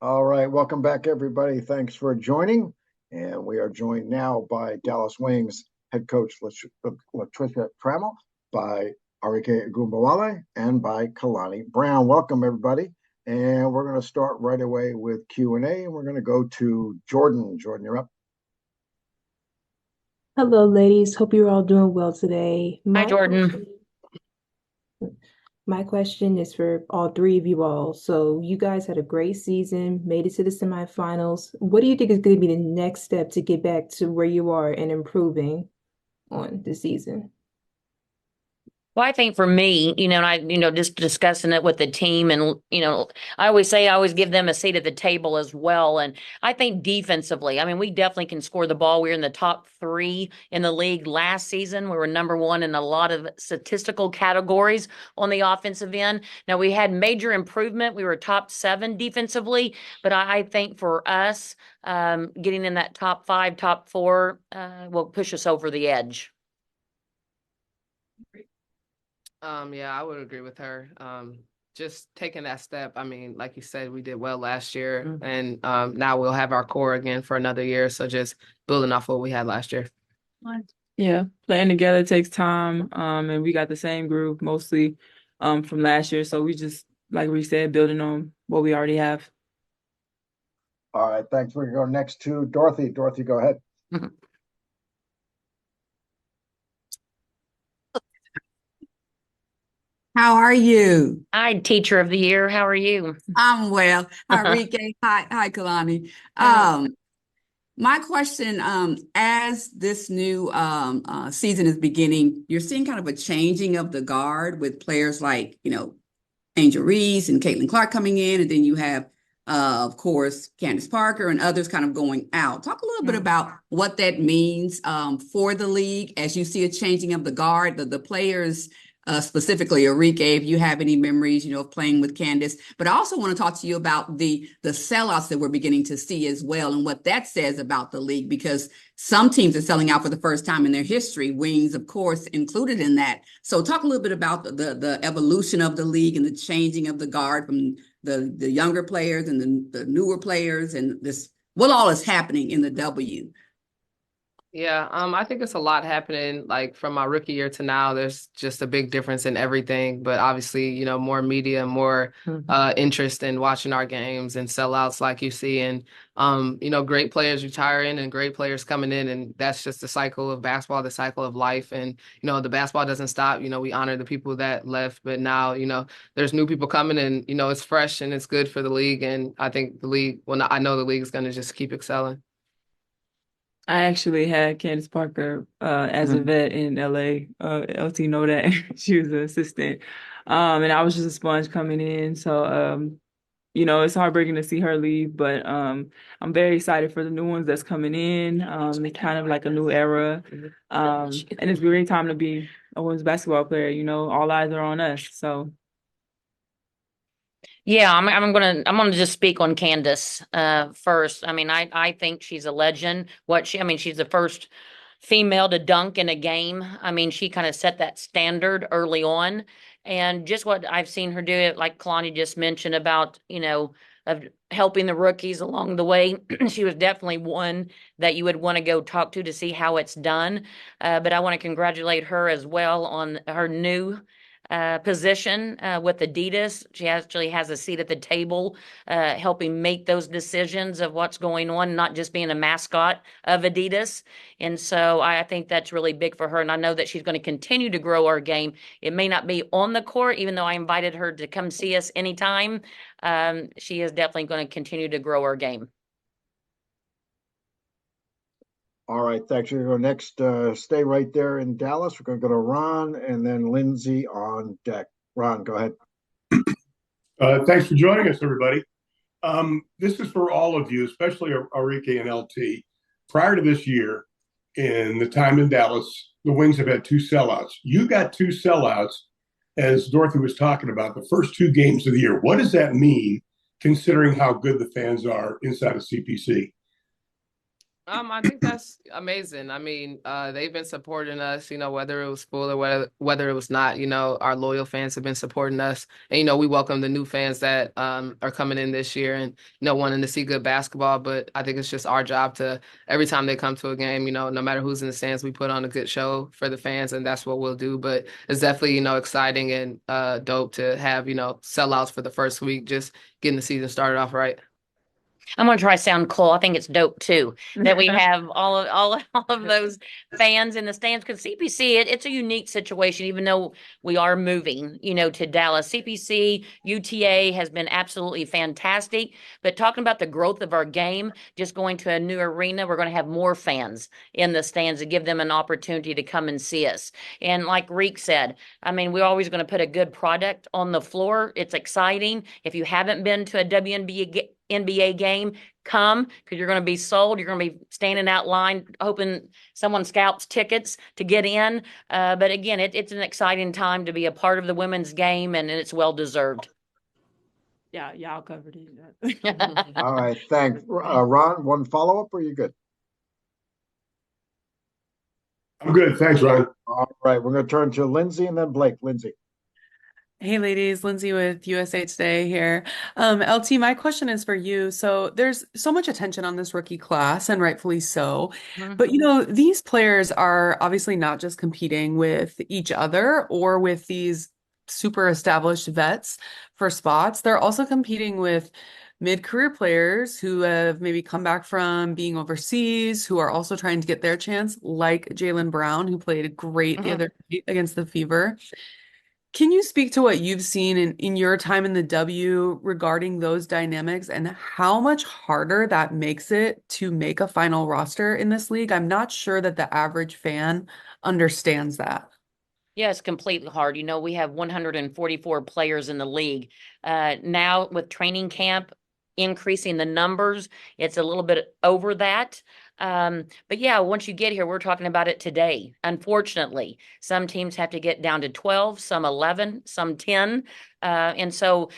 All right, welcome back, everybody. Thanks for joining. And we are joined now by Dallas Wings head coach Latricia Trammell, by Arike Gumbawale, and by Kalani Brown. Welcome, everybody. And we're going to start right away with Q&A, and we're going to go to Jordan. Jordan, you're up. Hello, ladies. Hope you're all doing well today. Hi, Jordan. My question is for all three of you all. So you guys had a great season, made it to the semifinals. What do you think is going to be the next step to get back to where you are and improving on the season? Well, I think for me, and just discussing it with the team and, I always say I always give them a seat at the table as well. And I think defensively, I mean, we definitely can score the ball. We were in the top 3 in the league last season. We were number 1 in a lot of statistical categories on the offensive end. Now, we had major improvement. We were top 7 defensively, but I think for us, getting in that top 5, top 4 will push us over the edge. Yeah, I would agree with her. Just taking that step. I mean, like you said, we did well last year, and now we'll have our core again for another year. So just building off what we had last year. Yeah, playing together takes time. And we got the same group mostly from last year. So we just, like we said, building on what we already have. All right, thanks. We're going to go next to Dorothy. Dorothy, go ahead. How are you? Hi, teacher of the year. How are you? I'm well. Hi, Rike. Hi, Kalani. Hi. My question, as this new season is beginning, you're seeing kind of a changing of the guard with players like, Angel Reese and Caitlin Clark coming in, and then you have, of course, Candace Parker and others kind of going out. Talk a little bit about what that means for the league as you see a changing of the guard, the players. Specifically, Enrique, if you have any memories, of playing with Candace. But I also want to talk to you about the sellouts that we're beginning to see as well, and what that says about the league, because some teams are selling out for the first time in their history. Wings, of course, included in that. So talk a little bit about the evolution of the league and the changing of the guard from the younger players and the newer players, and this what all is happening in the W. Yeah, I think it's a lot happening. Like from my rookie year to now, there's just a big difference in everything. But obviously, more media, more interest in watching our games and sellouts like you see, and great players retiring and great players coming in, and that's just the cycle of basketball, the cycle of life. And the basketball doesn't stop. We honor the people that left, but now there's new people coming, and it's fresh and it's good for the league. And I think the league, well, I know the league is going to just keep excelling. I actually had Candace Parker as a vet in LA. LT know that. She was an assistant. And I was just a sponge coming in. So it's heartbreaking to see her leave, but I'm very excited for the new ones that's coming in. It's kind of like a new era. And it's a great time to be a women's basketball player. All eyes are on us. So Yeah, I'm gonna just speak on Candace first. I mean, I think she's a legend. She's the first female to dunk in a game. I mean, she kind of set that standard early on. And just what I've seen her do it, like Kalani just mentioned about, of helping the rookies along the way. She was definitely one that you would want to go talk to see how it's done. But I want to congratulate her as well on her new position with Adidas. She actually has a seat at the table, helping make those decisions of what's going on, not just being a mascot of Adidas. And so I think that's really big for her. And I know that she's going to continue to grow our game. It may not be on the court, even though I invited her to come see us anytime. She is definitely going to continue to grow our game. All right, thanks. We're going to go next. Stay right there in Dallas. We're going to go to Ron and then Lindsay on deck. Ron, go ahead. Thanks for joining us, everybody. This is for all of you, especially Arike and LT. Prior to this year, in the time in Dallas, the Wings have had 2 sellouts. You got 2 sellouts, as Dorothy was talking about, the first 2 games of the year. What does that mean, considering how good the fans are inside of CPC? I think that's amazing. I mean, they've been supporting us, whether it was full or whether it was not, our loyal fans have been supporting us. And, we welcome the new fans that are coming in this year and, wanting to see good basketball. But I think it's just our job to, every time they come to a game, no matter who's in the stands, we put on a good show for the fans, and that's what we'll do. But it's definitely, exciting and dope to have, sellouts for the first week, just getting the season started off right. I'm gonna try to sound cool. I think it's dope too that we have all of those fans in the stands because CPC it's a unique situation. Even though we are moving, to Dallas, CPC UTA has been absolutely fantastic. But talking about the growth of our game, just going to a new arena, we're going to have more fans in the stands to give them an opportunity to come and see us. And like Reek said, I mean, we're always going to put a good product on the floor. It's exciting. If you haven't been to a WNBA game, come because you're going to be sold. You're going to be standing out line hoping someone scalps tickets to get in. But again, it's an exciting time to be a part of the women's game, and it's well deserved. Yeah, y'all covered it. All right, thanks. Ron, one follow-up, or are you good? I'm good. Thanks, Ron. All right, we're going to turn to Lindsay and then Blake. Lindsay. Hey ladies, Lindsay with USA Today here. LT, my question is for you. So there's so much attention on this rookie class, and rightfully so. But these players are obviously not just competing with each other or with these super established vets for spots. They're also competing with mid-career players who have maybe come back from being overseas, who are also trying to get their chance, like Jaylen Brown, who played great the other night against the Fever. Can you speak to what you've seen in your time in the W regarding those dynamics and how much harder that makes it to make a final roster in this league? I'm not sure that the average fan understands that. Yeah, it's completely hard. We have 144 players in the league. Now with training camp increasing the numbers, it's a little bit over that. But yeah, once you get here, we're talking about it today. Unfortunately, some teams have to get down to 12, some 11, some 10. And so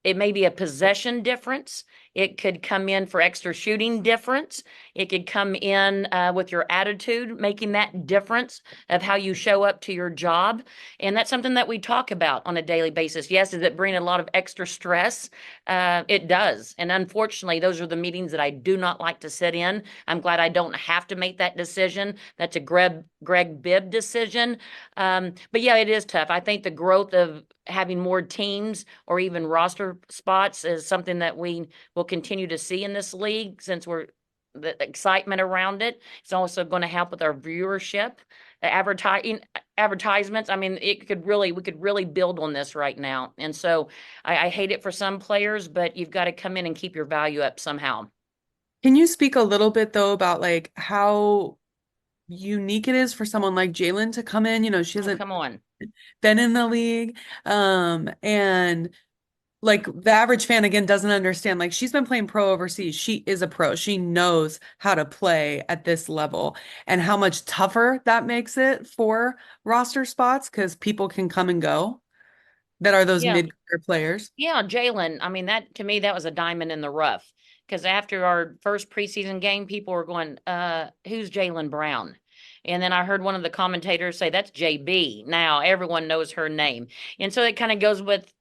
it may be a possession difference. It could come in for extra shooting difference. It could come in with your attitude, making that difference of how you show up to your job. And that's something that we talk about on a daily basis. Yes, does it bring a lot of extra stress? It does. And unfortunately, those are the meetings that I do not like to sit in. I'm glad I don't have to make that decision. That's a Greg Bibb decision. But yeah, it is tough. I think the growth of having more teams or even roster spots is something that we will continue to see in this league since the excitement around it. It's also going to help with our viewership, the advertisements. I mean, we could really build on this right now. And so I hate it for some players, but you've got to come in and keep your value up somehow. Can you speak a little bit though about like how unique it is for someone like Jaylen to come in? She hasn't come on. been in the league. And like the average fan again doesn't understand, like she's been playing pro overseas. She is a pro. She knows how to play at this level and how much tougher that makes it for roster spots because people can come and go that are those mid-career players. Yeah, Jaylen, I mean, that to me, that was a diamond in the rough. Because after our first preseason game, people were going, who's Jaylen Brown? And then I heard one of the commentators say, that's JB. Now everyone knows her name. And so it kind of goes with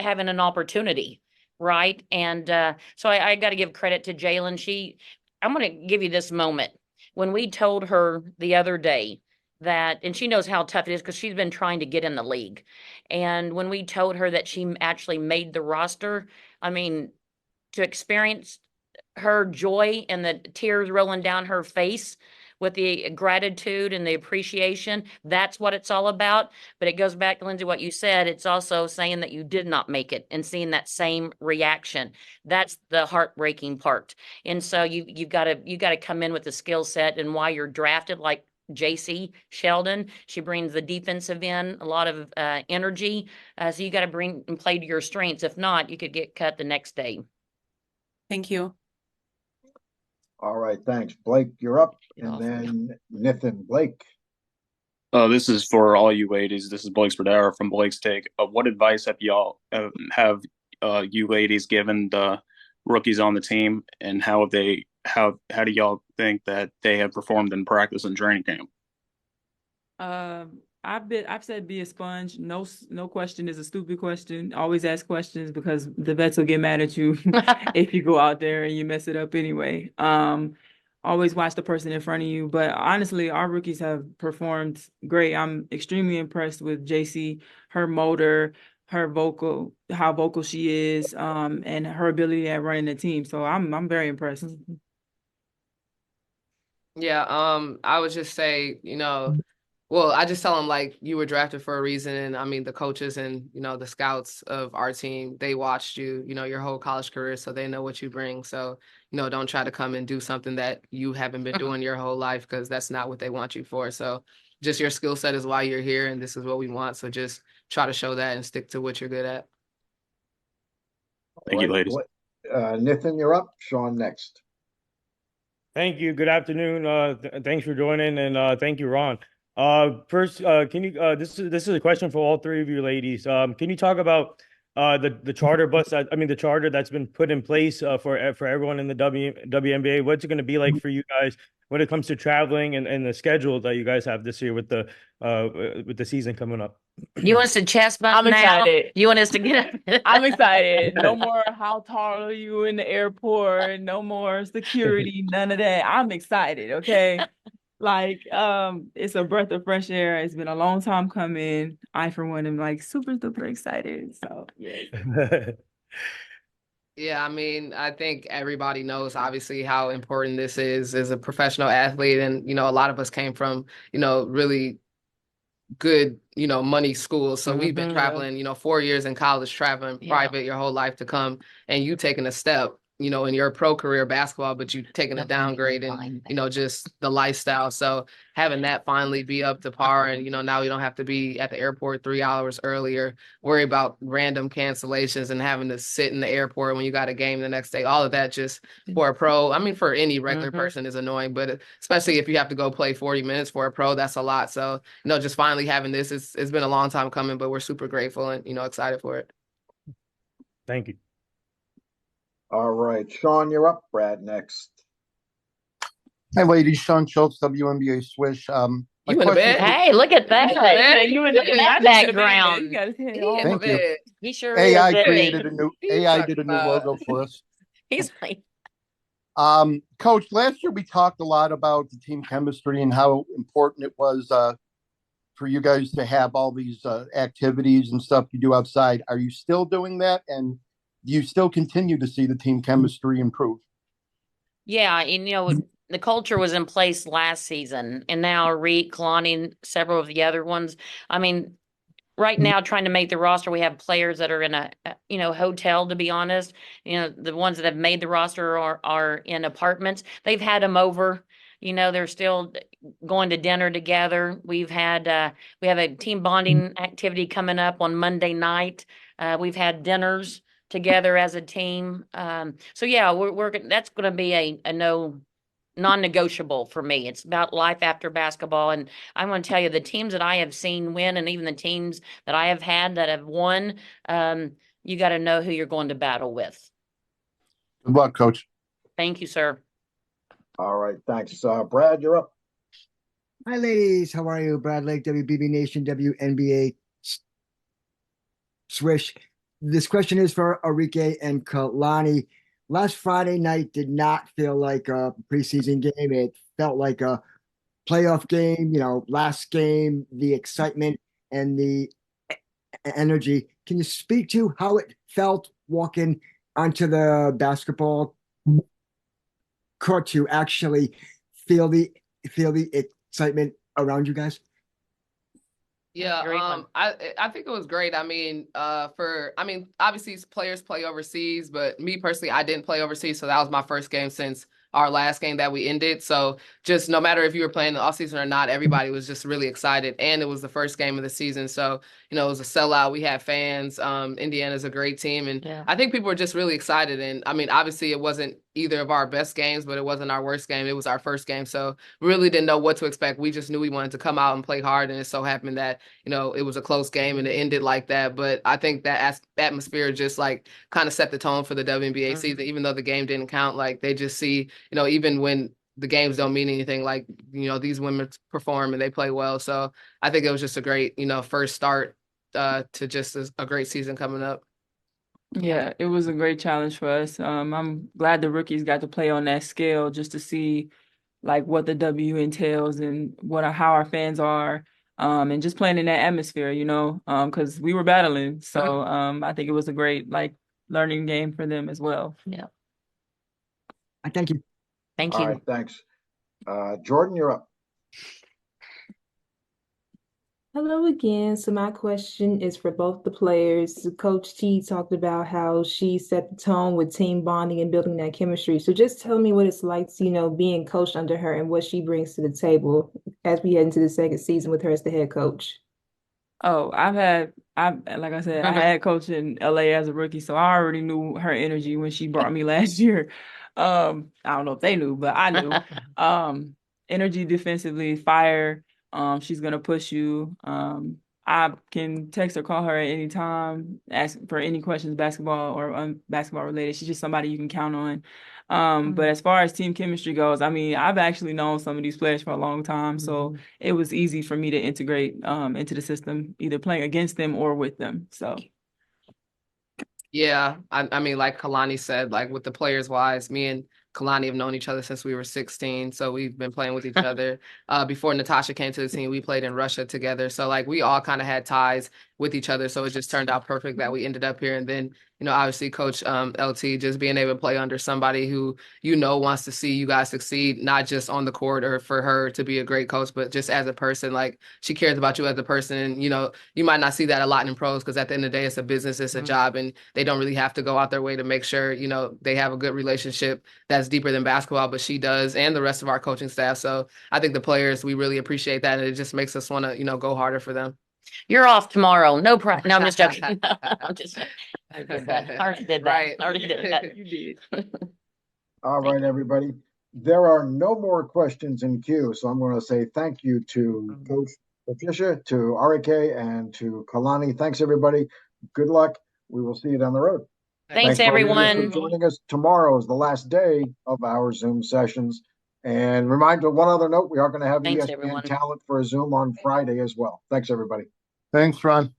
having an opportunity, right? And so I got to give credit to Jaylen. I'm going to give you this moment. When we told her the other day that, and she knows how tough it is because she's been trying to get in the league. And when we told her that she actually made the roster, I mean, to experience her joy and the tears rolling down her face with the gratitude and the appreciation, that's what it's all about. But it goes back to Lindsay, what you said. It's also saying that you did not make it and seeing that same reaction. That's the heartbreaking part. And so you got to come in with the skill set and why you're drafted like JC Sheldon. She brings the defensive end, a lot of energy. So you got to bring and play to your strengths. If not, you could get cut the next day. Thank you. All right, thanks. Blake, you're up. And then Nathan. Blake. This is for all you ladies. This is Blake Spradara from Blake's Take. What advice have you ladies given the rookies on the team, and how do y'all think that they have performed in practice and training camp? I've said be a sponge. No question is a stupid question. Always ask questions because the vets will get mad at you if you go out there and you mess it up anyway. Always watch the person in front of you. But honestly, our rookies have performed great. I'm extremely impressed with JC, her motor, her how vocal she is, and her ability at running the team. So I'm very impressed. Yeah, I would just say, well, I just tell them like you were drafted for a reason. And I mean, the coaches and, the scouts of our team, they watched you, your whole college career. So they know what you bring. So, don't try to come and do something that you haven't been doing your whole life because that's not what they want you for. So just your skill set is why you're here. And this is what we want. So just try to show that and stick to what you're good at. Thank you, ladies. Nathan, you're up. Sean next. Thank you. Good afternoon. Thanks for joining, and thank you, Ron. First, can you? This is a question for all three of you ladies. Can you talk about the charter bus? The charter that's been put in place for everyone in the WNBA. What's it going to be like for you guys when it comes to traveling and the schedule that you guys have this year with the season coming up? You want us to chest bump I'm now? excited. You want us to get up? I'm excited. No more how tall are you in the airport? No more security, none of that. I'm excited, okay? Like, it's a breath of fresh air. It's been a long time coming. I, for one, am like super duper excited. So, yeah. Yeah, I think everybody knows obviously how important this is as a professional athlete. And, a lot of us came from, really good, money schools. So we've been traveling, 4 years in college, traveling private your whole life to come, and you taking a step, in your pro career basketball, but you taking a downgrade in, just the lifestyle. So having that finally be up to par, and, now you don't have to be at the airport 3 hours earlier, worry about random cancellations and having to sit in the airport when you got a game the next day. All of that just for a pro, for any regular person is annoying, but especially if you have to go play 40 minutes for a pro, that's a lot. So, just finally having this, it's been a long time coming, but we're super grateful and, excited for it. Thank you. All right, Sean, you're up. Brad next. Hi, ladies. Sean Schultz, WNBA Swish. You in the bed? Hey, look at that. You in Look at that background. Thank you. He sure AI is. created a new AI did a new logo for us. He's like, Coach, last year we talked a lot about the team chemistry and how important it was for you guys to have all these activities and stuff you do outside. Are you still doing that? And do you still continue to see the team chemistry improve? yeah, and the culture was in place last season, and now Reek, Kalani, several of the other ones. Right now, trying to make the roster, we have players that are in a hotel. To be honest, the ones that have made the roster are in apartments. They've had them over. They're still going to dinner together. We have a team bonding activity coming up on Monday night. We've had dinners together as a team. So yeah, that's going to be a non-negotiable for me. It's about life after basketball. And I'm going to tell you, the teams that I have seen win, and even the teams that I have had that have won, you got to know who you're going to battle with. Good luck, Coach. Thank you, sir. All right, thanks. Brad, you're up. Hi, ladies. How are you? Brad Lake, WBB Nation, WNBA Swish. This question is for Arike and Kalani. Last Friday night did not feel like a preseason game. It felt like a playoff game. Last game, the excitement and the energy. Can you speak to how it felt walking onto the basketball court to actually feel the excitement around you guys? Yeah, I think it was great. Obviously players play overseas, but me personally, I didn't play overseas, so that was my first game since our last game that we ended. So just no matter if you were playing the off season or not, everybody was just really excited, and it was the first game of the season, so it was a sellout. We had fans. Indiana's a great team, and I think people were just really excited. And obviously it wasn't either of our best games, but it wasn't our worst game. It was our first game, so we really didn't know what to expect. We just knew we wanted to come out and play hard, and it so happened that it was a close game and it ended like that. But I think that atmosphere just like kind of set the tone for the WNBA season, even though the game didn't count. Like they just see, even when the games don't mean anything. Like, these women perform and they play well. So I think it was just a great, first start to just a great season coming up. Yeah, it was a great challenge for us. I'm glad the rookies got to play on that scale just to see like what the W entails and how our fans are, and just playing in that atmosphere, because we were battling. So I think it was a great like learning game for them as well. Yeah. Thank you. Thank All you. right, thanks. Jordan, you're up. Hello again. So my question is for both the players. Coach T talked about how she set the tone with team bonding and building that chemistry. So just tell me what it's like to, being coached under her and what she brings to the table as we head into the second season with her as the head coach. Oh, like I said, I had coached in LA as a rookie, so I already knew her energy when she brought me last year. I don't know if they knew, but I knew. Energy defensively, fire. She's gonna push you. I can text or call her at any time, ask for any questions, basketball or basketball related. She's just somebody you can count on. But as far as team chemistry goes, I mean, I've actually known some of these players for a long time, so it was easy for me to integrate into the system, either playing against them or with them. So Yeah, I mean, like Kalani said, like with the players wise, me and Kalani have known each other since we were 16. So we've been playing with each other. Before Natasha came to the team, we played in Russia together. So like we all kind of had ties with each other. So it just turned out perfect that we ended up here. And then, obviously Coach LT just being able to play under somebody who, wants to see you guys succeed, not just on the court or for her to be a great coach, but just as a person. Like she cares about you as a person. And, you might not see that a lot in pros because at the end of the day, it's a business, it's a job, and they don't really have to go out their way to make sure, they have a good relationship that's deeper than basketball, but she does, and the rest of our coaching staff. So I think the players, we really appreciate that, and it just makes us want to, go harder for them. You're off tomorrow. No problem. No, I'm just joking. No, I'm just. I did that. I already did that. Right. I already did that. You did. All right, everybody. There are no more questions in queue, so I'm going to say thank you to Coach Patricia, to Arike, and to Kalani. Thanks, everybody. Good luck. We will see you down the road. Thanks, for everyone. joining us. Tomorrow is the last day of our Zoom sessions. And reminder, one other note, we are going to have Thanks, ESPN everyone. talent for a Zoom on Friday as well. Thanks, everybody. Thanks, Ron.